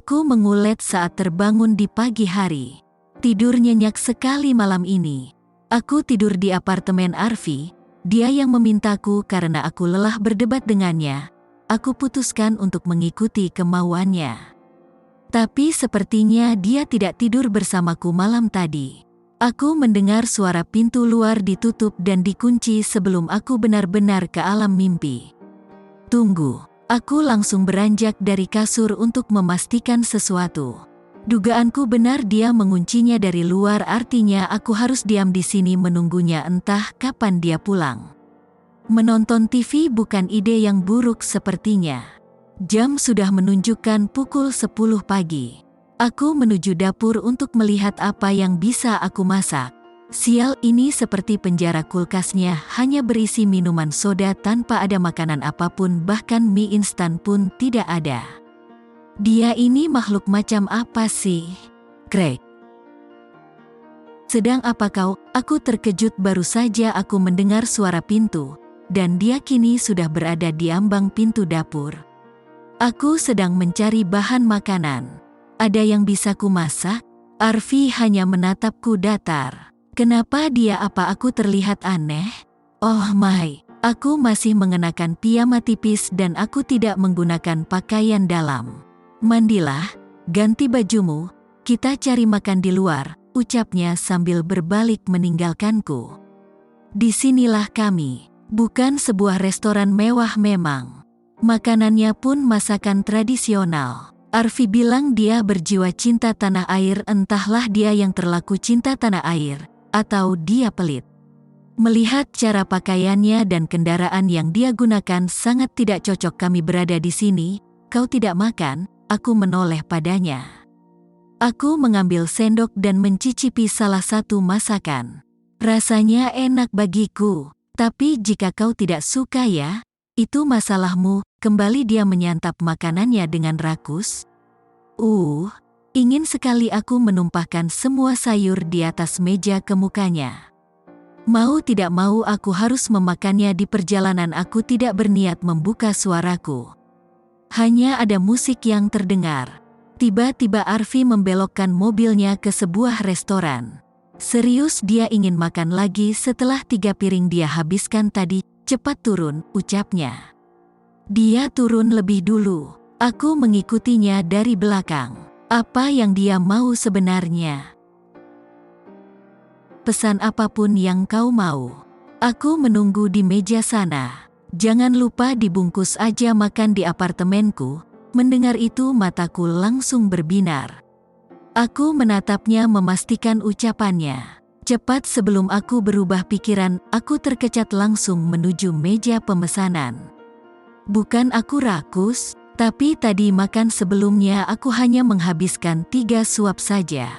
Aku mengulet saat terbangun di pagi hari. Tidur nyenyak sekali malam ini. Aku tidur di apartemen Arfi. Dia yang memintaku karena aku lelah berdebat dengannya. Aku putuskan untuk mengikuti kemauannya. Tapi sepertinya dia tidak tidur bersamaku malam tadi. Aku mendengar suara pintu luar ditutup dan dikunci sebelum aku benar-benar ke alam mimpi. Tunggu. Aku langsung beranjak dari kasur untuk memastikan sesuatu. Dugaanku benar, dia menguncinya dari luar, artinya aku harus diam di sini menunggunya entah kapan dia pulang. Menonton TV bukan ide yang buruk sepertinya. Jam sudah menunjukkan pukul 10 pagi. Aku menuju dapur untuk melihat apa yang bisa aku masak. Sial, ini seperti penjara, kulkasnya hanya berisi minuman soda tanpa ada makanan apapun, bahkan mie instan pun tidak ada. Dia ini makhluk macam apa sih? Craig. Sedang apa kau? Aku terkejut, baru saja aku mendengar suara pintu, dan dia kini sudah berada di ambang pintu dapur. Aku sedang mencari bahan makanan. Ada yang bisa ku masak? Arfi hanya menatapku datar. Kenapa dia? Apa aku terlihat aneh? Oh my, aku masih mengenakan piyama tipis dan aku tidak menggunakan pakaian dalam. Mandilah, ganti bajumu, kita cari makan di luar, ucapnya sambil berbalik meninggalkanku. Disinilah kami, bukan sebuah restoran mewah memang. Makanannya pun masakan tradisional. Arfi bilang dia berjiwa cinta tanah air, entahlah dia yang terlaku cinta tanah air, atau dia pelit. Melihat cara pakaiannya dan kendaraan yang dia gunakan sangat tidak cocok kami berada di sini. Kau tidak makan? Aku menoleh padanya. Aku mengambil sendok dan mencicipi salah satu masakan. Rasanya enak bagiku, tapi jika kau tidak suka ya, itu masalahmu. Kembali dia menyantap makanannya dengan rakus. Ingin sekali aku menumpahkan semua sayur di atas meja ke mukanya. Mau tidak mau aku harus memakannya. Di perjalanan aku tidak berniat membuka suaraku. Hanya ada musik yang terdengar. Tiba-tiba Arfi membelokkan mobilnya ke sebuah restoran. Serius, dia ingin makan lagi setelah 3 piring dia habiskan tadi. Cepat turun, ucapnya. Dia turun lebih dulu. Aku mengikutinya dari belakang. Apa yang dia mau sebenarnya? Pesan apapun yang kau mau. Aku menunggu di meja sana. Jangan lupa dibungkus aja makan di apartemenku. Mendengar itu mataku langsung berbinar. Aku menatapnya memastikan ucapannya. Cepat sebelum aku berubah pikiran, aku terkecat langsung menuju meja pemesanan. Bukan aku rakus, tapi tadi makan sebelumnya aku hanya menghabiskan 3 suap saja.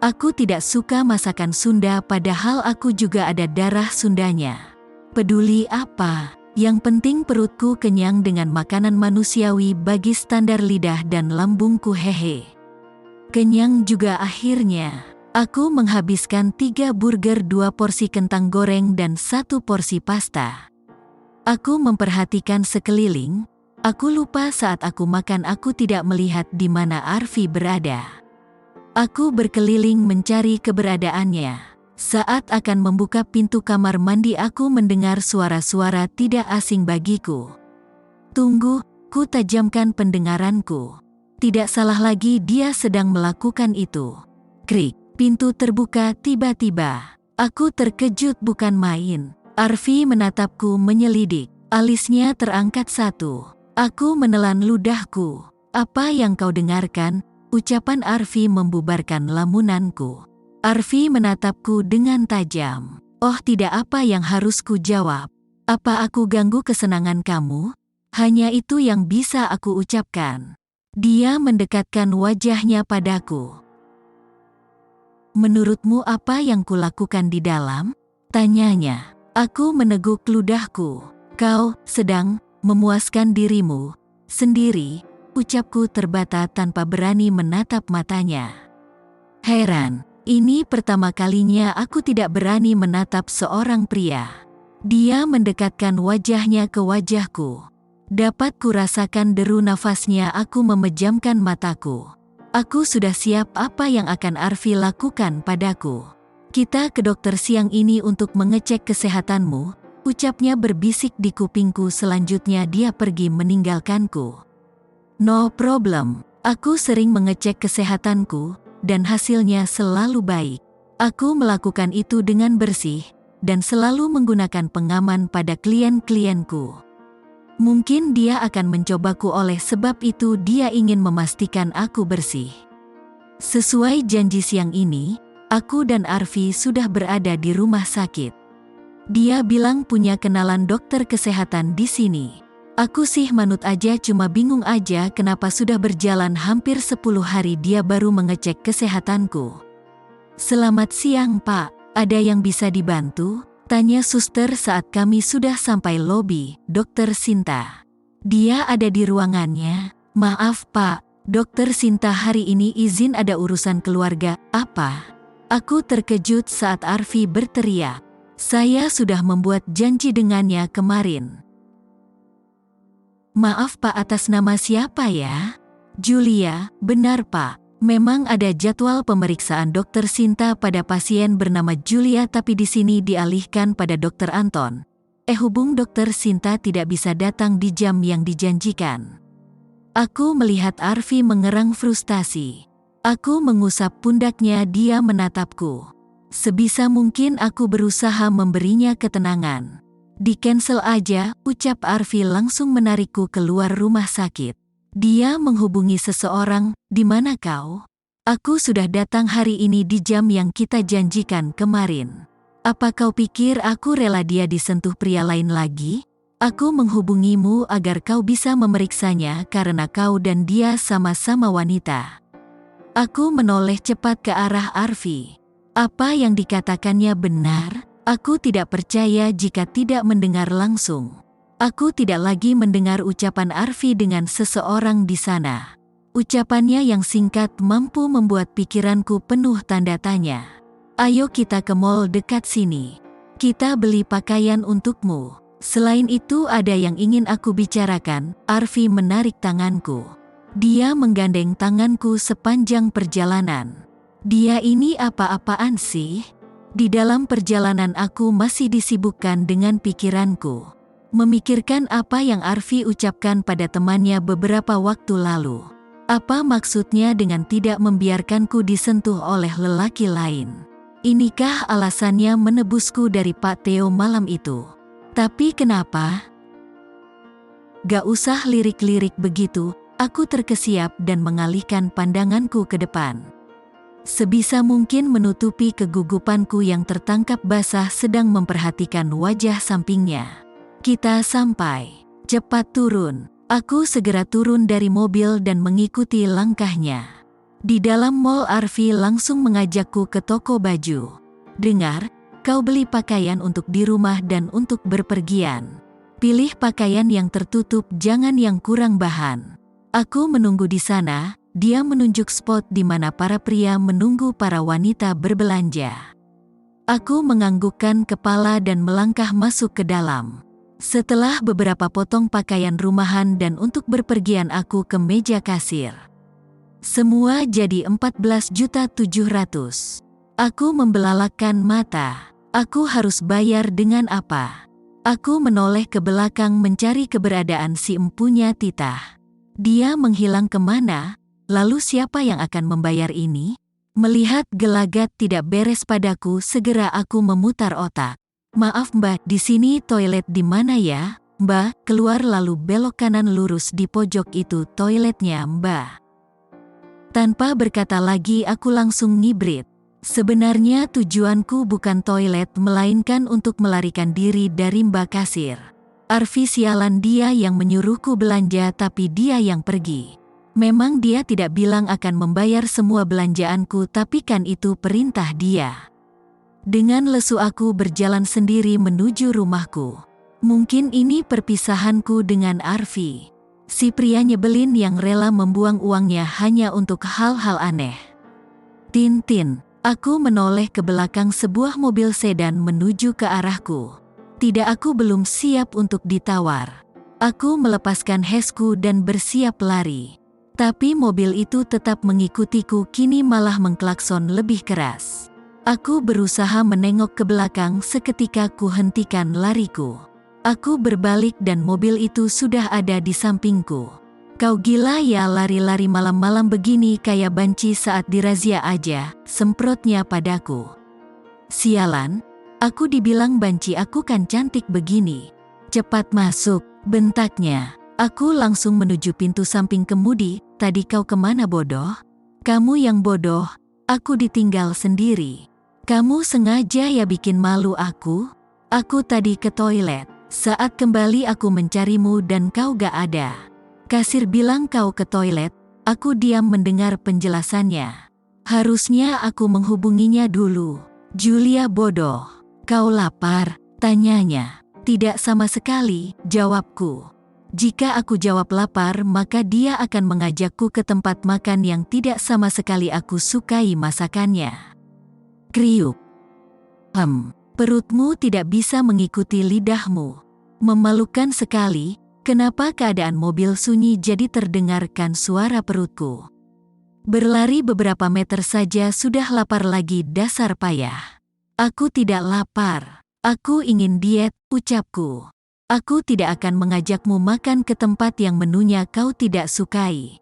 Aku tidak suka masakan Sunda, padahal aku juga ada darah Sundanya. Peduli apa? Yang penting perutku kenyang dengan makanan manusiawi bagi standar lidah dan lambungku, hehe. Kenyang juga akhirnya. Aku menghabiskan 3 burger, 2 porsi kentang goreng dan 1 porsi pasta. Aku memperhatikan sekeliling. Aku lupa saat aku makan aku tidak melihat di mana Arfi berada. Aku berkeliling mencari keberadaannya. Saat akan membuka pintu kamar mandi aku mendengar suara-suara tidak asing bagiku. Tunggu, ku tajamkan pendengaranku. Tidak salah lagi, dia sedang melakukan itu. Krik, pintu terbuka tiba-tiba. Aku terkejut bukan main. Arfi menatapku menyelidik. Alisnya terangkat satu. Aku menelan ludahku. Apa yang kau dengarkan? Ucapan Arfi membubarkan lamunanku. Arfi menatapku dengan tajam. Oh tidak, apa yang harus ku jawab? Apa aku ganggu kesenangan kamu? Hanya itu yang bisa aku ucapkan. Dia mendekatkan wajahnya padaku. Menurutmu apa yang kulakukan di dalam? Tanyanya. Aku meneguk ludahku. Kau sedang memuaskan dirimu sendiri, ucapku terbata tanpa berani menatap matanya. Heran, ini pertama kalinya aku tidak berani menatap seorang pria. Dia mendekatkan wajahnya ke wajahku. Dapat kurasakan deru nafasnya. Aku memejamkan mataku. Aku sudah siap apa yang akan Arfi lakukan padaku. Kita ke dokter siang ini untuk mengecek kesehatanmu, ucapnya berbisik di kupingku. Selanjutnya dia pergi meninggalkanku. No problem, aku sering mengecek kesehatanku, dan hasilnya selalu baik. Aku melakukan itu dengan bersih, dan selalu menggunakan pengaman pada klien-klienku. Mungkin dia akan mencobaku, oleh sebab itu dia ingin memastikan aku bersih. Sesuai janji siang ini, aku dan Arfi sudah berada di rumah sakit. Dia bilang punya kenalan dokter kesehatan di sini. Aku sih manut aja, cuma bingung aja kenapa sudah berjalan hampir 10 hari dia baru mengecek kesehatanku. Selamat siang Pak, ada yang bisa dibantu? Tanya suster saat kami sudah sampai lobi. Dokter Sinta. Dia ada di ruangannya. Maaf Pak, Dokter Sinta hari ini izin, ada urusan keluarga. Apa? Aku terkejut saat Arfi berteriak. Saya sudah membuat janji dengannya kemarin. Maaf Pak, atas nama siapa ya? Julia, benar Pak. Memang ada jadwal pemeriksaan Dokter Sinta pada pasien bernama Julia, tapi di sini dialihkan pada Dokter Anton. Hubung Dokter Sinta tidak bisa datang di jam yang dijanjikan. Aku melihat Arfi mengerang frustasi. Aku mengusap pundaknya, dia menatapku. Sebisa mungkin aku berusaha memberinya ketenangan. Di-cancel aja, ucap Arfi langsung menarikku keluar rumah sakit. Dia menghubungi seseorang. Di mana kau? Aku sudah datang hari ini di jam yang kita janjikan kemarin. Apa kau pikir aku rela dia disentuh pria lain lagi? Aku menghubungimu agar kau bisa memeriksanya karena kau dan dia sama-sama wanita. Aku menoleh cepat ke arah Arfi. Apa yang dikatakannya benar? Aku tidak percaya jika tidak mendengar langsung. Aku tidak lagi mendengar ucapan Arfi dengan seseorang di sana. Ucapannya yang singkat mampu membuat pikiranku penuh tanda tanya. Ayo kita ke mall dekat sini. Kita beli pakaian untukmu. Selain itu ada yang ingin aku bicarakan. Arfi menarik tanganku. Dia menggandeng tanganku sepanjang perjalanan. Dia ini apa-apaan sih? Di dalam perjalanan aku masih disibukkan dengan pikiranku. Memikirkan apa yang Arfi ucapkan pada temannya beberapa waktu lalu. Apa maksudnya dengan tidak membiarkanku disentuh oleh lelaki lain? Inikah alasannya menebusku dari Pak Theo malam itu? Tapi kenapa? Gak usah lirik-lirik begitu. Aku terkesiap dan mengalihkan pandanganku ke depan. Sebisa mungkin menutupi kegugupanku yang tertangkap basah sedang memperhatikan wajah sampingnya. Kita sampai. Cepat turun. Aku segera turun dari mobil dan mengikuti langkahnya. Di dalam mall Arfi langsung mengajakku ke toko baju. Dengar, kau beli pakaian untuk di rumah dan untuk berpergian. Pilih pakaian yang tertutup, jangan yang kurang bahan. Aku menunggu di sana. Dia menunjuk spot di mana para pria menunggu para wanita berbelanja. Aku menganggukkan kepala dan melangkah masuk ke dalam. Setelah beberapa potong pakaian rumahan dan untuk berpergian, aku ke meja kasir. Semua jadi 14.700.000. Aku membelalakkan mata. Aku harus bayar dengan apa? Aku menoleh ke belakang mencari keberadaan si empunya titah. Dia menghilang kemana? Lalu siapa yang akan membayar ini? Melihat gelagat tidak beres padaku, segera aku memutar otak. Maaf Mbak, di sini toilet di mana ya? Mbak, keluar lalu belok kanan lurus, di pojok itu toiletnya Mbak. Tanpa berkata lagi aku langsung ngibrit. Sebenarnya tujuanku bukan toilet melainkan untuk melarikan diri dari Mbak kasir. Arfi, sialan, dia yang menyuruhku belanja tapi dia yang pergi. Memang dia tidak bilang akan membayar semua belanjaanku, tapi kan itu perintah dia. Dengan lesu aku berjalan sendiri menuju rumahku. Mungkin ini perpisahanku dengan Arfi. Si pria nyebelin yang rela membuang uangnya hanya untuk hal-hal aneh. Tin-tin, aku menoleh ke belakang sebuah mobil sedan menuju ke arahku. Tidak, aku belum siap untuk ditawar. Aku melepaskan hesku dan bersiap lari. Tetapi mobil itu tetap mengikutiku, kini malah mengklakson lebih keras. Aku berusaha menengok ke belakang, seketika ku hentikan lariku. Aku berbalik dan mobil itu sudah ada di sampingku. Kau gila ya, lari-lari malam-malam begini kayak banci saat dirazia aja, semprotnya padaku. Sialan, aku dibilang banci, aku kan cantik begini. Cepat masuk, bentaknya. Aku langsung menuju pintu samping kemudi. Tadi kau kemana bodoh? Kamu yang bodoh, aku ditinggal sendiri. Kamu sengaja ya bikin malu aku? Aku tadi ke toilet. Saat kembali aku mencarimu dan kau gak ada. Kasir bilang kau ke toilet, aku diam mendengar penjelasannya. Harusnya aku menghubunginya dulu. Julia bodoh. Kau lapar? Tanyanya. Tidak sama sekali, jawabku. Jika aku jawab lapar, maka dia akan mengajakku ke tempat makan yang tidak sama sekali aku sukai masakannya. Kriuk. Perutmu tidak bisa mengikuti lidahmu. Memalukan sekali. Kenapa keadaan mobil sunyi jadi terdengarkan suara perutku? Berlari beberapa meter saja sudah lapar lagi, dasar payah. Aku tidak lapar. Aku ingin diet, ucapku. Aku tidak akan mengajakmu makan ke tempat yang menunya kau tidak sukai.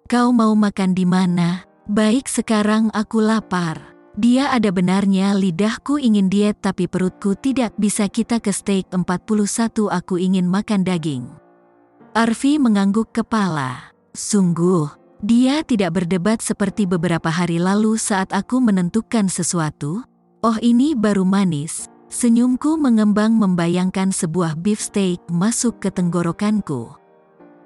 Kau mau makan di mana? Baik, sekarang aku lapar. Dia ada benarnya, lidahku ingin diet tapi perutku tidak bisa. Kita ke steak 41, aku ingin makan daging. Arfi mengangguk kepala. Sungguh, dia tidak berdebat seperti beberapa hari lalu saat aku menentukan sesuatu. Oh, ini baru manis. Senyumku mengembang membayangkan sebuah beef steak masuk ke tenggorokanku.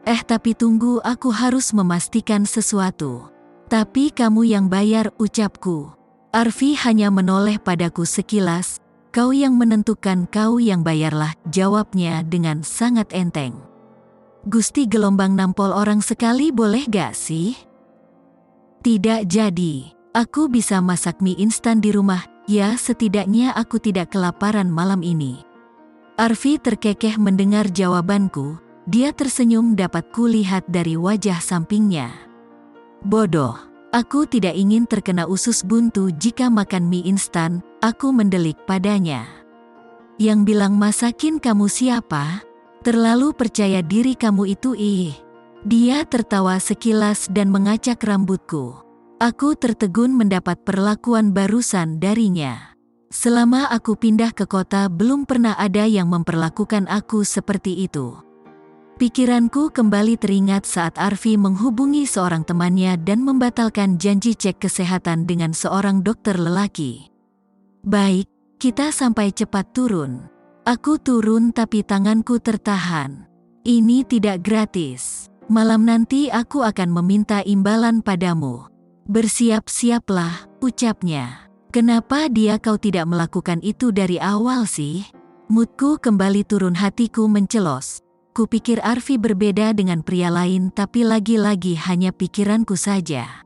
Tapi tunggu, aku harus memastikan sesuatu. Tapi kamu yang bayar, ucapku. Arfi hanya menoleh padaku sekilas. Kau yang menentukan, kau yang bayarlah, jawabnya dengan sangat enteng. Gusti gelombang nampol orang sekali boleh gak sih? Tidak jadi. Aku bisa masak mie instan di rumah, ya setidaknya aku tidak kelaparan malam ini. Arfi terkekeh mendengar jawabanku. Dia tersenyum, dapat kulihat dari wajah sampingnya. Bodoh. Aku tidak ingin terkena usus buntu jika makan mie instan, aku mendelik padanya. Yang bilang masakin kamu siapa? Terlalu percaya diri kamu itu, ih. Dia tertawa sekilas dan mengacak rambutku. Aku tertegun mendapat perlakuan barusan darinya. Selama aku pindah ke kota belum pernah ada yang memperlakukan aku seperti itu. Pikiranku kembali teringat saat Arfi menghubungi seorang temannya dan membatalkan janji cek kesehatan dengan seorang dokter lelaki. Baik, kita sampai cepat turun. Aku turun tapi tanganku tertahan. Ini tidak gratis. Malam nanti aku akan meminta imbalan padamu. Bersiap-siaplah, ucapnya. Kenapa kau tidak melakukan itu dari awal sih? Moodku kembali turun, hatiku mencelos. Kupikir Arfi berbeda dengan pria lain, tapi lagi-lagi hanya pikiranku saja.